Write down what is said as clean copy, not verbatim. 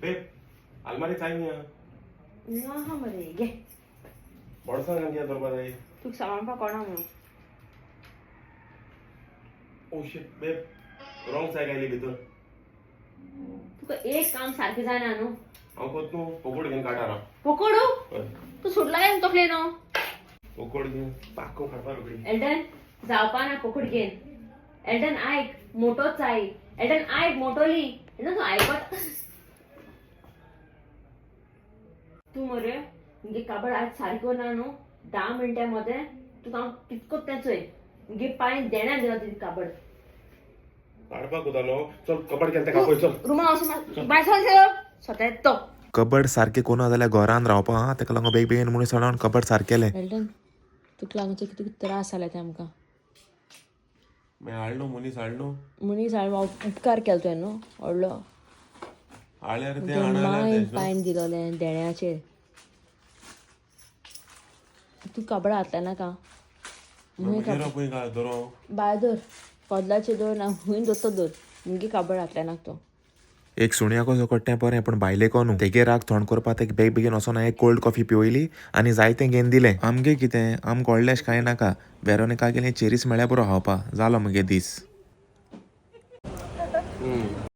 बेब अलमारी चाहिए ना हा मरे घे बड़सा गंजिया बरोबर आहे तू सामान पा कोणा म्हणून ओ शिट बेब रॉंग साइड आली भितर तुका एक काम सारखे जाय ना न्हू हांव कोत न्हू पोकोड घेवन काटारा पकोडू हय तू सुटला काय तकले न्हू पोकोड घेवन पाको काडपा रोखडी एल्डन जावपा ना पकोड घेन एल्डन आयक मोठोच आयक एल्डन आयक मोठोली एल्डन तू आयकत तू मरे म्हणजे काबड आज सारखो ना न्हू 10 मिनिटांमध्ये तुका हांव कितकोच तेचोय म्हणजे पाणी देण्यात दिला ती काबड काडपाक कोता न्हू चल कपड केलते कापय चल रुमा वचून बायसोन स्वता येतो कबड सारखे कोणा जाल्यार घरान रावपा हा तेका लागून बेग बेगीन मनीस हाडून कबड सारकेले. एल्डन तुका लागून कितें त्रास जाले ते आमकां मी हाडलो मनीस हाडलो मनीस उपकार केलो तुवें न्हू व्हडलो हाळ्यार ते मायन हाडले पायन दिलोले देण्याचेर तू काबड हातले नाका पळय का दोरो भायर दवर कोदलाचेर दवर ना हुंय दोतोर दवर मुगे काबड हातले नाका तो एक सुण्याको जो कट्टें बरें पण भायलेको न्हू तेगे राग थोंड करपा तेक बेग बेगीन वचोन एक कोल्ड कॉफी पिवयली आनी जायतें घेवन दिलें. आमगे कितें आमकां व्हडलेंश कांय नाका वेरोनिका गेलें चेरीस मेळ्ळ्या बरो खावपा जालो मुगे दीस.